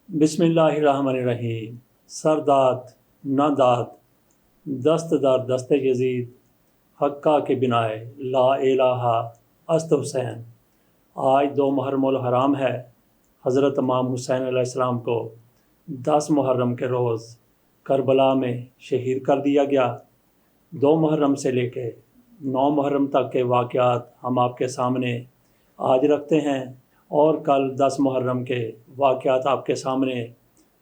بسم اللہ الرحمن الرحیم۔ سرداد نہ داد دست در دست یزید حقہ کے بنائے لا الہ است حسین۔ آج 2 محرم الحرام ہے۔ حضرت امام حسین علیہ السلام کو 10 محرم کے روز کربلا میں شہید کر دیا گیا۔ 2 محرم سے لے کے 9 محرم تک کے واقعات ہم آپ کے سامنے آج رکھتے ہیں، اور کل 10 محرم کے واقعات آپ کے سامنے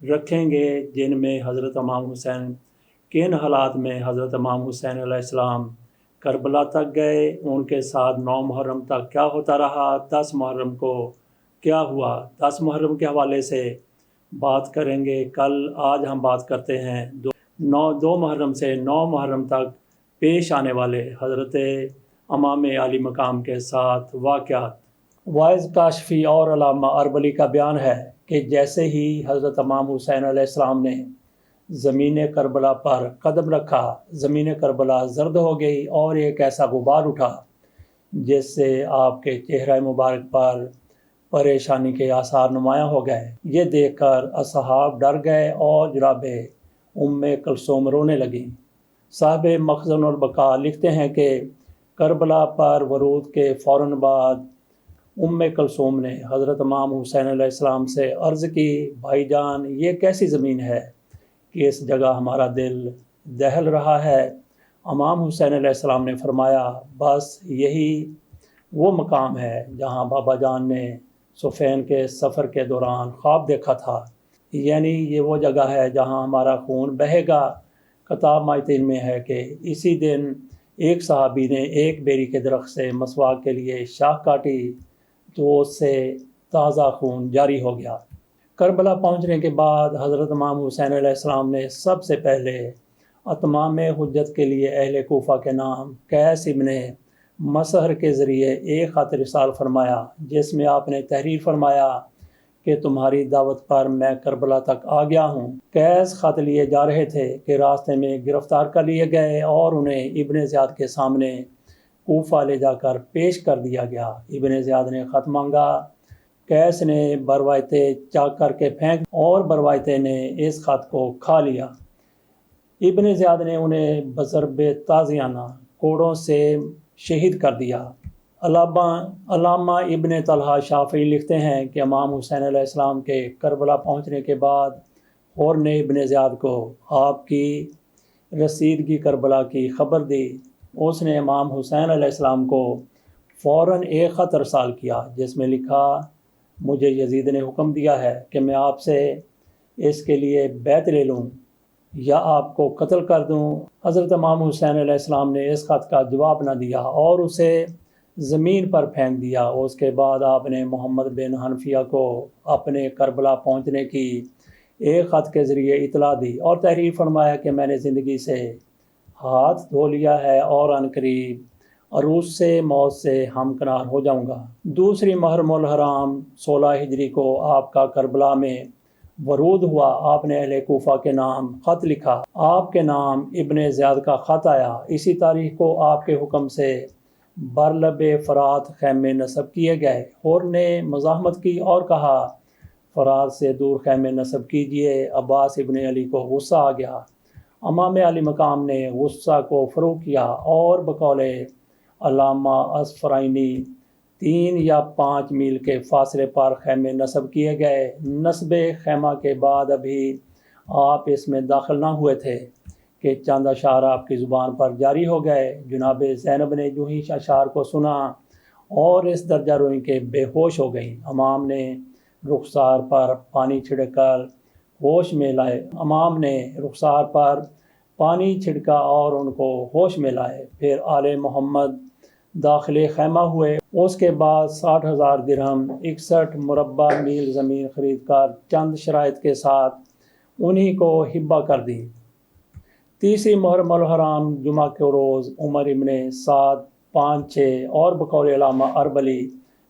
رکھیں گے، جن میں حضرت امام حسین کن حالات میں حضرت امام حسین علیہ السلام کربلا تک گئے، ان کے ساتھ 9 محرم تک کیا ہوتا رہا، 10 محرم کو کیا ہوا۔ 10 محرم کے حوالے سے بات کریں گے آج ہم بات کرتے ہیں 2 محرم سے 9 محرم تک پیش آنے والے حضرت امام علی مقام کے ساتھ واقعات۔ وائز کاشفی اور علامہ اربلی کا بیان ہے کہ جیسے ہی حضرت امام حسین علیہ السلام نے زمین کربلا پر قدم رکھا، زمین کربلا زرد ہو گئی اور ایک ایسا غبار اٹھا جس سے آپ کے چہرہ مبارک پر پریشانی کے آثار نمایاں ہو گئے۔ یہ دیکھ کر اصحاب ڈر گئے اور جناب ام کلثوم رونے لگیں۔ صاحب مخزن البقاء لکھتے ہیں کہ کربلا پر ورود کے فوراً بعد ام کلثوم نے حضرت امام حسین علیہ السلام سے عرض کی، بھائی جان، یہ کیسی زمین ہے کہ اس جگہ ہمارا دل دہل رہا ہے؟ امام حسین علیہ السلام نے فرمایا، بس یہی وہ مقام ہے جہاں بابا جان نے صفین کے سفر کے دوران خواب دیکھا تھا، یعنی یہ وہ جگہ ہے جہاں ہمارا خون بہے گا۔ کتاب مایتین میں ہے کہ اسی دن ایک صحابی نے ایک بیری کے درخت سے مسواک کے لیے شاخ کاٹی تو اس سے تازہ خون جاری ہو گیا۔ کربلا پہنچنے کے بعد حضرت امام حسین علیہ السلام نے سب سے پہلے اتمام حجت کے لیے اہل کوفہ کے نام قیس ابن مسہر کے ذریعے ایک خط ارسال فرمایا، جس میں آپ نے تحریر فرمایا کہ تمہاری دعوت پر میں کربلا تک آ گیا ہوں۔ قیس خط لیے جا رہے تھے کہ راستے میں گرفتار کر لیے گئے اور انہیں ابن زیاد کے سامنے کوفہ لے جا کر پیش کر دیا گیا۔ ابن زیاد نے خط مانگا، قیس نے بروایتیں چاک کر کے پھینک اور بروایتیں نے اس خط کو کھا لیا۔ ابن زیاد نے انہیں بضرب تازیانہ کوڑوں سے شہید کر دیا۔ علامہ ابن طلحہ شافعی لکھتے ہیں کہ امام حسین علیہ السلام کے کربلا پہنچنے کے بعد ہور نے ابن زیاد کو آپ کی رسیدگی کربلا کی خبر دی۔ اس نے امام حسین علیہ السلام کو فوراً ایک خط ارسال کیا جس میں لکھا، مجھے یزید نے حکم دیا ہے کہ میں آپ سے اس کے لیے بیعت لے لوں یا آپ کو قتل کر دوں۔ حضرت امام حسین علیہ السلام نے اس خط کا جواب نہ دیا اور اسے زمین پر پھینک دیا۔ اس کے بعد آپ نے محمد بن حنفیہ کو اپنے کربلا پہنچنے کی ایک خط کے ذریعے اطلاع دی اور تحریر فرمایا کہ میں نے زندگی سے ہاتھ دھو لیا ہے اور عنقریب عروج سے موت سے ہمکنار ہو جاؤں گا۔ 2 محرم الحرام 16 ہجری کو آپ کا کربلا میں ورود ہوا۔ آپ نے اہل کوفہ کے نام خط لکھا۔ آپ کے نام ابن زیاد کا خط آیا۔ اسی تاریخ کو آپ کے حکم سے برلب فرات خیمے نصب کیے گئے۔ ہور نے مزاحمت کی اور کہا، فرات سے دور خیمے نصب کیجئے۔ عباس ابن علی کو غصہ آ گیا۔ امام علی مقام نے غصہ کو فروغ کیا اور بقول علامہ اصفرائینی 3 یا 5 میل کے فاصلے پر خیمے نصب کیے گئے۔ نصب خیمہ کے بعد ابھی آپ اس میں داخل نہ ہوئے تھے کہ چند اشعار آپ کی زبان پر جاری ہو گئے۔ جناب زینب نے جو ہی اشعار کو سنا اور اس درجہ روئی کے بے ہوش ہو گئیں۔ امام نے رخسار پر پانی چھڑک کر ہوش میں لائے۔ امام نے رخسار پر پانی چھڑکا اور ان کو ہوش میں لائے۔ پھر آل محمد داخل خیمہ ہوئے۔ اس کے بعد 60,000 درہم 61 مربع میل زمین خرید کر چند شرائط کے ساتھ انہی کو ہبہ کر دی۔ 30 محرم الحرام جمعہ کے روز عمر ابن سعد 5-6 اور بقول علامہ اربلی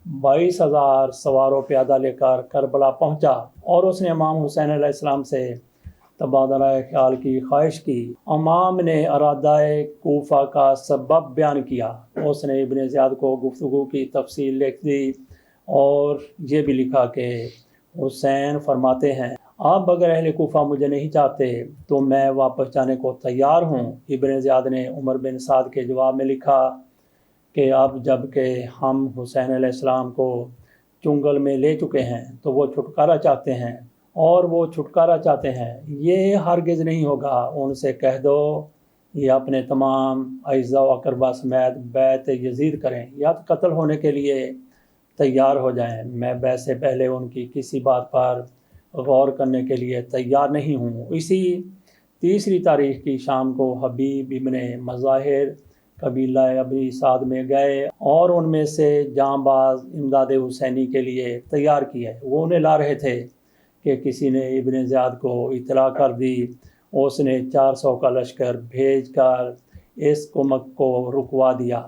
22,000 سوار و پیادہ لے کر کربلا پہنچا اور اس نے امام حسین علیہ السلام سے تبادلہ خیال کی خواہش کی۔ امام نے ارادہ کوفہ کا سبب بیان کیا۔ اس نے ابن زیاد کو گفتگو کی تفصیل لکھ دی اور یہ بھی لکھا کہ حسین فرماتے ہیں، اب اگر اہل کوفہ مجھے نہیں چاہتے تو میں واپس جانے کو تیار ہوں۔ ابن زیاد نے عمر بن سعد کے جواب میں لکھا کہ اب جب کہ ہم حسین علیہ السلام کو چنگل میں لے چکے ہیں تو وہ چھٹکارا چاہتے ہیں، اور وہ چھٹکارا چاہتے ہیں، یہ ہرگز نہیں ہوگا۔ ان سے کہہ دو یہ اپنے تمام اعزاء و اقربا سمیت بیعت یزید کریں یا قتل ہونے کے لیے تیار ہو جائیں۔ میں بیعت سے پہلے ان کی کسی بات پر غور کرنے کے لیے تیار نہیں ہوں۔ اسی 3 تاریخ کی شام کو حبیب ابن مظاہر قبیلہ ابی سعد میں گئے اور ان میں سے جاں باز امداد حسینی کے لیے تیار کیے۔ وہ انہیں لا رہے تھے کہ کسی نے ابن زیاد کو اطلاع کر دی۔ اس نے 400 کا لشکر بھیج کر اس کمک کو رکوا دیا۔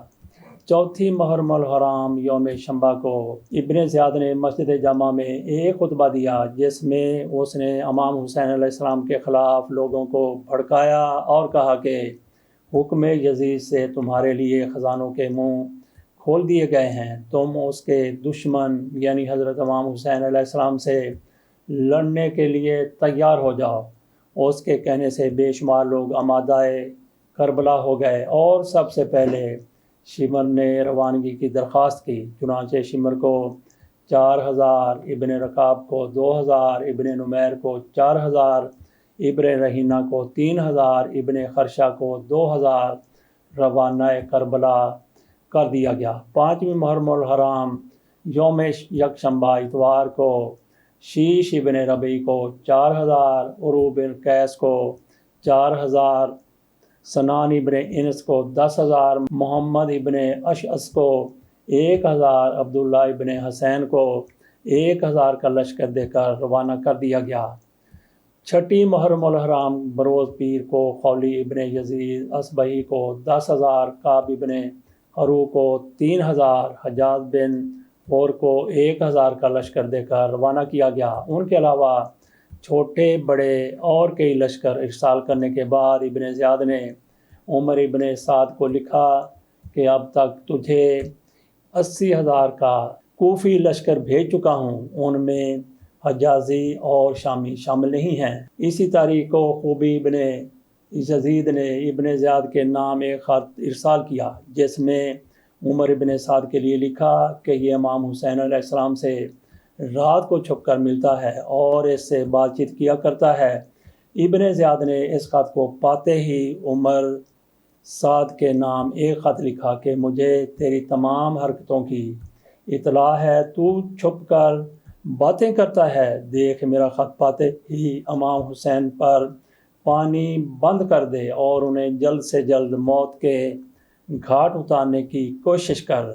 چوتھی محرم الحرام یوم شنبہ کو ابن زیاد نے مسجد جامع میں ایک خطبہ دیا جس میں اس نے امام حسین علیہ السلام کے خلاف لوگوں کو بھڑکایا اور کہا کہ حکم یزید سے تمہارے لیے خزانوں کے منہ کھول دیے گئے ہیں، تم اس کے دشمن یعنی حضرت امام حسین علیہ السلام سے لڑنے کے لیے تیار ہو جاؤ۔ اس کے کہنے سے بے شمار لوگ آمادہ کربلا ہو گئے اور سب سے پہلے شمر نے روانگی کی درخواست کی۔ چنانچہ شمر کو 4000، ابن رکاب کو 2000، ابن نمیر کو 4000، ابن رہینہ کو 3000، ابن خرشہ کو 2000 روانہ کربلا کر دیا گیا۔ 5ویں محرم الحرام یوم یکشنبہ اتوار کو شیش ابن ربیع کو 4000، عروہ بن قیس کو 4000، سنان ابن انس کو 10,000، محمد ابن اشعث کو 1000، عبداللہ ابن حسین کو 1000 کا لشکر دے کر روانہ کر دیا گیا۔ 6 محرم الحرام بروز پیر کو خولی ابن یزید اصبہی کو 10,000، کعب ابن حرو کو 3000، حجاج بن اور کو 1000 کا لشکر دے کر روانہ کیا گیا۔ ان کے علاوہ چھوٹے بڑے اور کئی لشکر ارسال کرنے کے بعد ابن زیاد نے عمر ابن سعد کو لکھا کہ اب تک تجھے 80,000 کا کوفی لشکر بھیج چکا ہوں، ان میں حجازی اور شامی شامل نہیں ہیں۔ اسی تاریخ کو خوبی ابن یزید نے ابن زیاد کے نام ایک خط ارسال کیا جس میں عمر ابن سعد کے لیے لکھا کہ یہ امام حسین علیہ السلام سے رات کو چھپ کر ملتا ہے اور اس سے بات چیت کیا کرتا ہے۔ ابن زیاد نے اس خط کو پاتے ہی عمر سعد کے نام ایک خط لکھا کہ مجھے تیری تمام حرکتوں کی اطلاع ہے، تو چھپ کر باتیں کرتا ہے، دیکھ میرا خط پاتے ہی امام حسین پر پانی بند کر دے اور انہیں جلد سے جلد موت کے گھاٹ اتارنے کی کوشش کر۔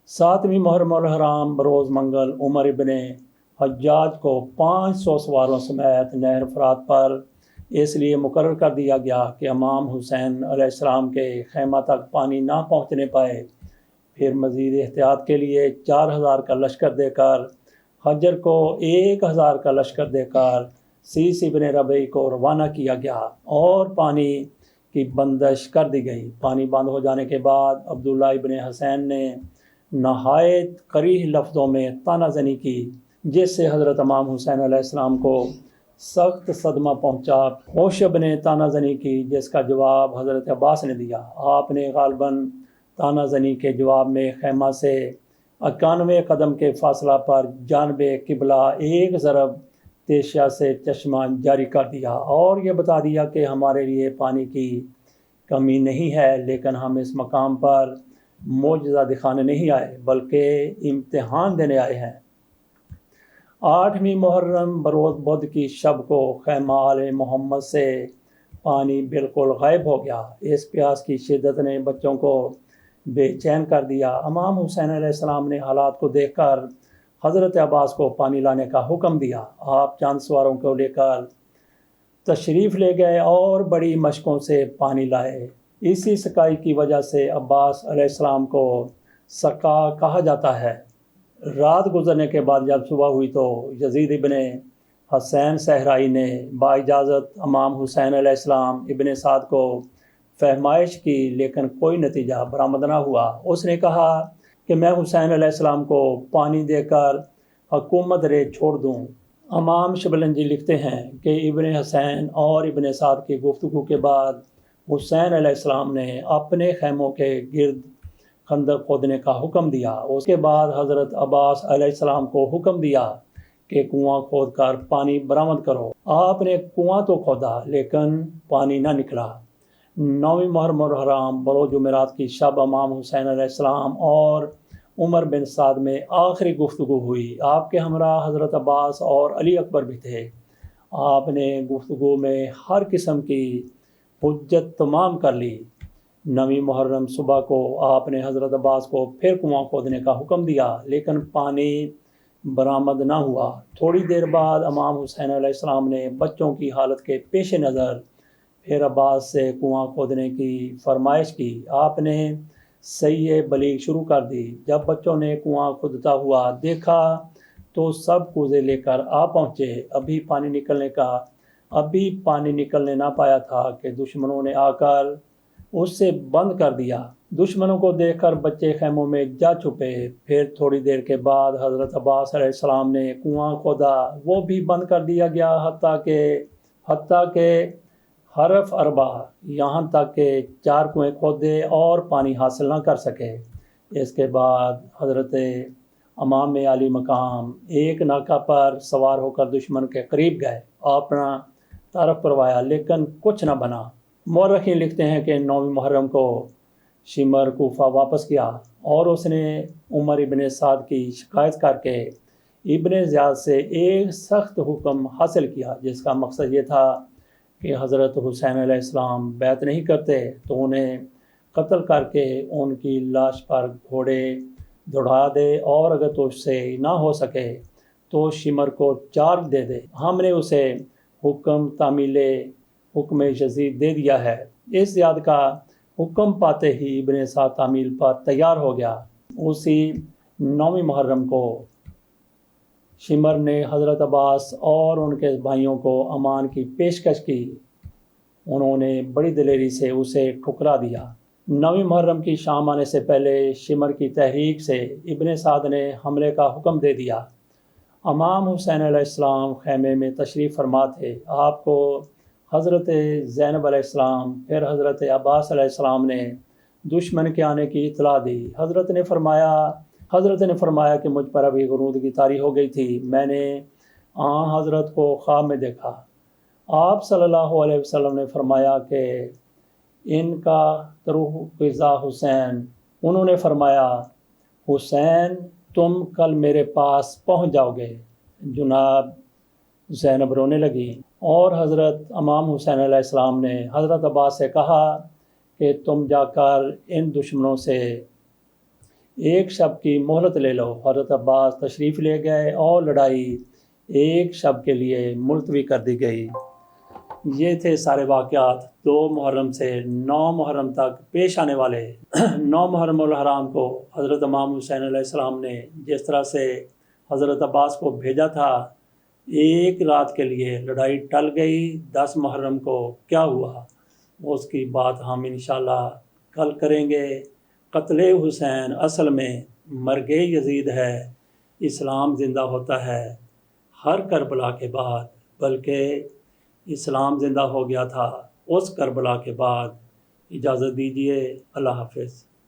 7ویں محرم الحرام بروز منگل عمر ابن حجاج کو 500 سواروں سمیت نہر فرات پر اس لیے مقرر کر دیا گیا کہ امام حسین علیہ السلام کے خیمہ تک پانی نہ پہنچنے پائے۔ پھر مزید احتیاط کے لیے 4000 کا لشکر دے کر حجر کو 1000 کا لشکر دے کر سیس ابن ربیع کو روانہ کیا گیا اور پانی کی بندش کر دی گئی۔ پانی بند ہو جانے کے بعد عبداللہ ابن حسین نے نہایت قریح لفظوں میں طعنہ زنی کی جس سے حضرت امام حسین علیہ السلام کو سخت صدمہ پہنچا۔ خوشب نے طعنہ زنی کی جس کا جواب حضرت عباس نے دیا۔ آپ نے غالباً طعنہ زنی کے جواب میں خیمہ سے 91 قدم کے فاصلہ پر جانب قبلہ ایک ضرب تیشہ سے چشمہ جاری کر دیا اور یہ بتا دیا کہ ہمارے لیے پانی کی کمی نہیں ہے، لیکن ہم اس مقام پر معجزہ دکھانے نہیں آئے بلکہ امتحان دینے آئے ہیں۔ 8ویں محرم بروز بدھ کی شب کو خیمہ آل محمد سے پانی بالکل غائب ہو گیا۔ اس پیاس کی شدت نے بچوں کو بے چین کر دیا۔ امام حسین علیہ السلام نے حالات کو دیکھ کر حضرت عباس کو پانی لانے کا حکم دیا۔ آپ چند سواروں کو لے کر تشریف لے گئے اور بڑی مشقوں سے پانی لائے۔ اسی سقائی کی وجہ سے عباس علیہ السلام کو سقا کہا جاتا ہے۔ رات گزرنے کے بعد جب صبح ہوئی تو یزید ابن حسین صحرائی نے باجازت امام حسین علیہ السلام ابن سعد کو فہمائش کی، لیکن کوئی نتیجہ برآمد نہ ہوا۔ اس نے کہا کہ میں حسین علیہ السلام کو پانی دے کر حکومت رے چھوڑ دوں۔ امام شبلنجی لکھتے ہیں کہ ابن حسین اور ابن سعد کی گفتگو کے بعد حسین علیہ السلام نے اپنے خیموں کے گرد خندق کھودنے کا حکم دیا۔ اس کے بعد حضرت عباس علیہ السلام کو حکم دیا کہ کنواں کھود کر پانی برآمد کرو۔ آپ نے کنواں تو کھودا لیکن پانی نہ نکلا۔ 9 محرم الحرام بروز جمعرات کی شب امام حسین علیہ السلام اور عمر بن سعد میں آخری گفتگو ہوئی۔ آپ کے ہمراہ حضرت عباس اور علی اکبر بھی تھے۔ آپ نے گفتگو میں ہر قسم کی حجت تمام کر لی۔ 9 محرم صبح کو آپ نے حضرت عباس کو پھر کنواں کھودنے کا حکم دیا لیکن پانی برآمد نہ ہوا۔ تھوڑی دیر بعد امام حسین علیہ السلام نے بچوں کی حالت کے پیش نظر پھر عباس سے کنواں کھودنے کی فرمائش کی۔ آپ نے سعی بلیغ شروع کر دی۔ جب بچوں نے کنواں کھودتا ہوا دیکھا تو سب کوزے لے کر آ پہنچے۔ ابھی پانی نکلنے نہ پایا تھا کہ دشمنوں نے آ کر اس سے بند کر دیا۔ دشمنوں کو دیکھ کر بچے خیموں میں جا چھپے۔ پھر تھوڑی دیر کے بعد حضرت عباس علیہ السلام نے کنواں کھودا، وہ بھی بند کر دیا گیا حتیٰ کہ حرف اربع، یہاں تک کہ 4 کنویں کھودے اور پانی حاصل نہ کر سکے۔ اس کے بعد حضرت امام علی مقام ایک ناکہ پر سوار ہو کر دشمن کے قریب گئے، اپنا تعارف کروایا لیکن کچھ نہ بنا۔ مورخین لکھتے ہیں کہ 9 محرم کو شمر کوفہ واپس گیا اور اس نے عمر ابن سعد کی شکایت کر کے ابن زیاد سے ایک سخت حکم حاصل کیا، جس کا مقصد یہ تھا کہ حضرت حسین علیہ السلام بیعت نہیں کرتے تو انہیں قتل کر کے ان کی لاش پر گھوڑے دوڑا دے، اور اگر تو اس سے نہ ہو سکے تو شمر کو چارج دے دے۔ ہم نے اسے حکم یزید دے دیا ہے۔ اس زیاد کا حکم پاتے ہی ابن سعد تعمیل پر تیار ہو گیا۔ اسی 9 محرم کو شمر نے حضرت عباس اور ان کے بھائیوں کو امان کی پیشکش کی۔ انہوں نے بڑی دلیری سے اسے ٹھکرا دیا۔ 9 محرم کی شام آنے سے پہلے شمر کی تحریک سے ابن سعد نے حملے کا حکم دے دیا۔ امام حسین علیہ السلام خیمے میں تشریف فرما تھے۔ آپ کو حضرت زینب علیہ السلام پھر حضرت عباس علیہ السلام نے دشمن کے آنے کی اطلاع دی۔ حضرت نے فرمایا کہ مجھ پر ابھی غنودگی طاری ہو گئی تھی۔ میں نے حضرت کو خواب میں دیکھا۔ آپ صلی اللہ علیہ وسلم نے فرمایا کہ ان کا تروح قضا حسین۔ انہوں نے فرمایا حسین تم کل میرے پاس پہنچ جاؤ گے۔ جناب زینب رونے لگی اور حضرت امام حسین علیہ السلام نے حضرت عباس سے کہا کہ تم جا کر ان دشمنوں سے ایک شب کی مہلت لے لو۔ حضرت عباس تشریف لے گئے اور لڑائی ایک شب کے لیے ملتوی کر دی گئی۔ یہ تھے سارے واقعات 2 محرم سے 9 محرم تک پیش آنے والے۔ 9 محرم الحرام کو حضرت امام حسین علیہ السلام نے جس طرح سے حضرت عباس کو بھیجا تھا، ایک رات کے لیے لڑائی ٹل گئی۔ 10 محرم کو کیا ہوا اس کی بات ہم انشاءاللہ کل کریں گے۔ قتل حسین اصل میں مرگ یزید ہے۔ اسلام زندہ ہوتا ہے ہر کربلا کے بعد، بلکہ اسلام زندہ ہو گیا تھا اس کربلا کے بعد۔ اجازت دیجیے، اللہ حافظ۔